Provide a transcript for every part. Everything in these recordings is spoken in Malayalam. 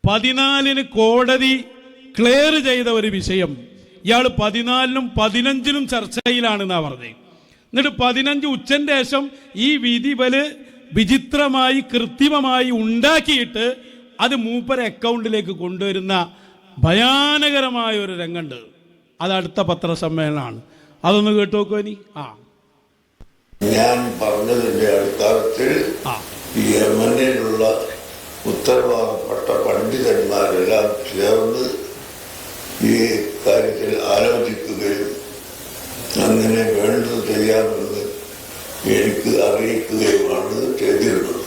14 കോടതി ക്ലിയർ ചെയ്ത ഒരു വിഷയം ഇയാൾ 14-നും 15-നും ചർച്ചയിലാണെന്നാ പറഞ്ഞത്. എന്നിട്ട് 15 ഉച്ചന്റെ ശേഷം ഈ വിധി വിചിത്രമായി കൃത്രിമമായി ഉണ്ടാക്കിയിട്ട് അത് മൂപ്പര അക്കൗണ്ടിലേക്ക് കൊണ്ടുവരുന്ന ഭയാനകരമായ ഒരു രംഗമുണ്ട്. അത് അടുത്ത പത്രസമ്മേളനമാണ്. അതൊന്ന് കേട്ടു നോക്കൂ. ഇനി ഞാൻ പറഞ്ഞതിന്റെ അടിസ്ഥാനത്തിൽ യമനിലുള്ള ഉത്തരവാദപ്പെട്ട പണ്ഡിതന്മാരെല്ലാം ചേർന്ന് ഈ കാര്യത്തിൽ ആലോചിക്കുകയും അങ്ങനെ വേണ്ടത് ചെയ്യാമെന്ന് എനിക്ക് അറിയിക്കുകയുമാണ് ചെയ്തിരുന്നത്.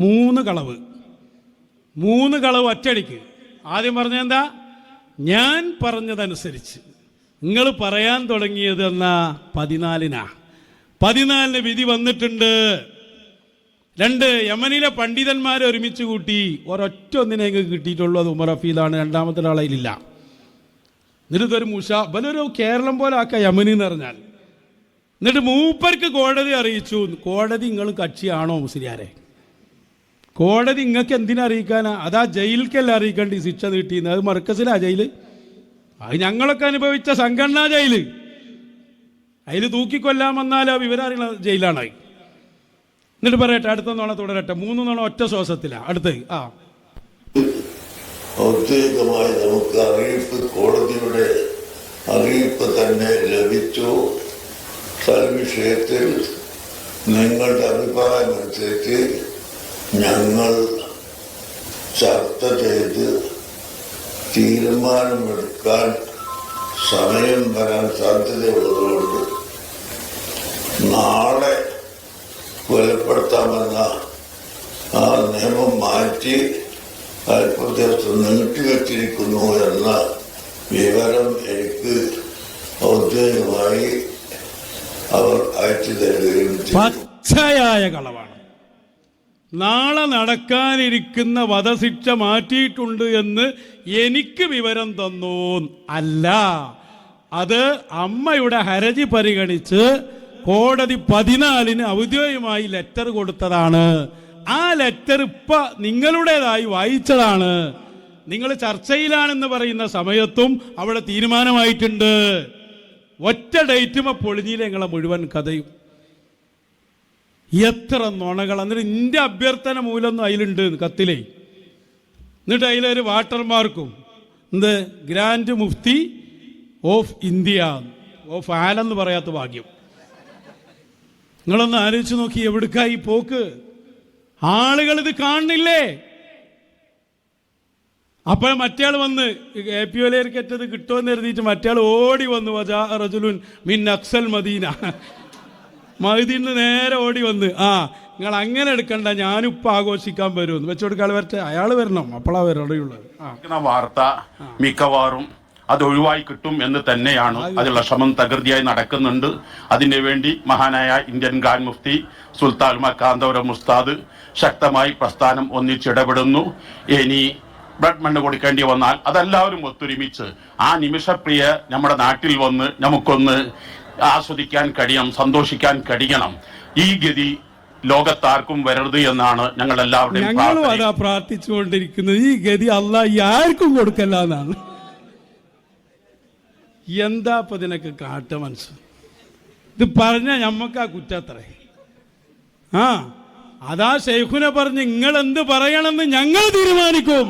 3 കളവ് ഒറ്റയടിക്ക്. ആദ്യം പറഞ്ഞെന്താ? ഞാൻ പറഞ്ഞതനുസരിച്ച് നിങ്ങൾ പറയാൻ തുടങ്ങിയത് എന്നാ 14-ന് വിധി വന്നിട്ടുണ്ട്. 2 യമനിലെ പണ്ഡിതന്മാരെ ഒരുമിച്ച് കൂട്ടി ഒരൊറ്റ ഒന്നിനെ ഞങ്ങൾക്ക് കിട്ടിയിട്ടുള്ളൂ. അത് ഉമർ ഹഫീദാണ്. രണ്ടാമത്തെ ആളയിലില്ല. എന്നിട്ടൊരു ബലൊരു കേരളം പോലെ ആക്കുക യമനി എന്ന് പറഞ്ഞാൽ. എന്നിട്ട് മൂപ്പർക്ക് കോടതി അറിയിച്ചു. കോടതി നിങ്ങൾ കക്ഷിയാണോ മുസ്ലിയാരെ? കോടതി നിങ്ങൾക്ക് എന്തിനാ അറിയിക്കാനാ? അതാ ജയിലിക്കല്ല അറിയിക്കേണ്ടി ശിക്ഷ നീട്ടിയെന്ന്. അത് മർക്കസിലാ ജയില്. അത് ഞങ്ങളൊക്കെ അനുഭവിച്ച സംഘടനാ ജയില്. അതിൽ തൂക്കിക്കൊല്ലാൻ വന്നാൽ ആ വിവരം അറിയണ ജയിലാണ്. എന്നിട്ട് പറയട്ടെ, അടുത്ത നോണ തുടരട്ടെ. 3 നോണ ഒറ്റ ശ്വാസത്തിലാ. അടുത്ത് ഔദ്യോഗികമായി നമുക്ക് അറിയിപ്പ്, കോടതിയുടെ അറിയിപ്പ് തന്നെ ലഭിച്ചു. വിഷയത്തിൽ നിങ്ങളുടെ അഭിപ്രായം അനുസരിച്ച് ഞങ്ങൾ ചർച്ച ചെയ്ത് തീരുമാനമെടുക്കാൻ സമയം വരാൻ സാധ്യതയുള്ളതുകൊണ്ട് നാളെ കൊലപ്പെടുത്താമെന്ന ആ നിയമം മാറ്റി അല്പ ദിവസം നീട്ടിവെച്ചിരിക്കുന്നു എന്ന വിവരം എനിക്ക് ഔദ്യോഗികമായി അവർ അയച്ചു തരികയും ചെയ്തു. പച്ചയായ കളവാണ്. നാളെ നടക്കാനിരിക്കുന്ന വധശിക്ഷ മാറ്റിയിട്ടുണ്ട് എന്ന് എനിക്ക് വിവരം തന്നു. അല്ല, അത് അമ്മയുടെ ഹർജി പരിഗണിച്ച് കോടതി 14-ന് ഔദ്യോഗികമായി ലെറ്റർ കൊടുത്തതാണ്. ആ ലെറ്റർ ഇപ്പൊ നിങ്ങളുടേതായി വായിച്ചതാണ്. നിങ്ങൾ ചർച്ചയിലാണെന്ന് പറയുന്ന സമയത്തും അവിടെ തീരുമാനമായിട്ടുണ്ട്. ഒറ്റ ഡേറ്റും പൊളിഞ്ഞില്ല നിങ്ങളെ മുഴുവൻ കഥയും. എത്ര നുണകൾ! എന്നിട്ട് എൻ്റെ അഭ്യർത്ഥന മൂലമൊന്നും അതിലുണ്ട് കത്തിലേ. എന്നിട്ട് അതിലൊരു വാട്ടർമാർക്കും എന്ത് ഗ്രാൻഡ് മുഫ്തി ഓഫ് ഇന്ത്യ ഓഫ് ആലെന്ന് പറയാത്ത ഭാഗ്യം. നിങ്ങളൊന്ന് ആലോചിച്ച് നോക്കി, എവിടേക്കായി പോക്ക്? ആളുകൾ ഇത് കാണുന്നില്ലേ? അപ്പോൾ മറ്റയാൾ വന്ന് APOലേർക്കറ്റത് കിട്ടുമെന്ന് കരുതിയിട്ട് മറ്റയാൾ ഓടി വന്നു. വജാ റജുലുൻ മിൻ അക്സൽ മദീന, മദീനയിൽ നിന്ന് നേരെ ഓടി വന്ന് നിങ്ങൾ അങ്ങനെ എടുക്കണ്ട, ഞാനിപ്പോൾ ആഘോഷിക്കാൻ വരുമെന്ന് വെച്ചുകൊടുക്കാൻ വരട്ടെ. അയാൾ വരണം, അപ്പോഴാ വരടെയുള്ളത്. വാർത്ത മിക്കവാറും അത് ഒഴിവായി കിട്ടും എന്ന് തന്നെയാണ്. അതിലുള്ള ശ്രമം തകൃതിയായി നടക്കുന്നുണ്ട്. അതിനു വേണ്ടി മഹാനായ ഇന്ത്യൻ ഗ്രാൻഡ് മുഫ്തി സുൽത്താൻ കാന്തപുരം ഉസ്താദ് ശക്തമായി പ്രസ്ഥാനം ഒന്നിച്ചിടപെടുന്നു. ഇനി ബ്ലഡ് മണ്ണ് കൊടുക്കേണ്ടി വന്നാൽ അതെല്ലാവരും ഒത്തൊരുമിച്ച് ആ നിമിഷപ്രിയ നമ്മുടെ നാട്ടിൽ വന്ന് നമുക്കൊന്ന് ആസ്വദിക്കാൻ കഴിയണം, സന്തോഷിക്കാൻ കഴിയണം. ഈ ഗതി ലോകത്താർക്കും വരരുത് എന്നാണ് ഞങ്ങൾ എല്ലാവരുടെയും പ്രാർത്ഥിച്ചുകൊണ്ടിരിക്കുന്നത്. ഈ ഗതി അല്ലാഹ് ആർക്കും കൊടുക്കല്ല എന്നാണ്. എന്താ ഇപ്പൊ ഇതിനൊക്കെ കാട്ട മനസ്സ്? ഇത് പറഞ്ഞ ഞമ്മക്കാ കുറ്റത്രേ. അതാ ശൈഖുനെ പറഞ്ഞ് നിങ്ങൾ എന്ത് പറയണമെന്ന് ഞങ്ങൾ തീരുമാനിക്കും.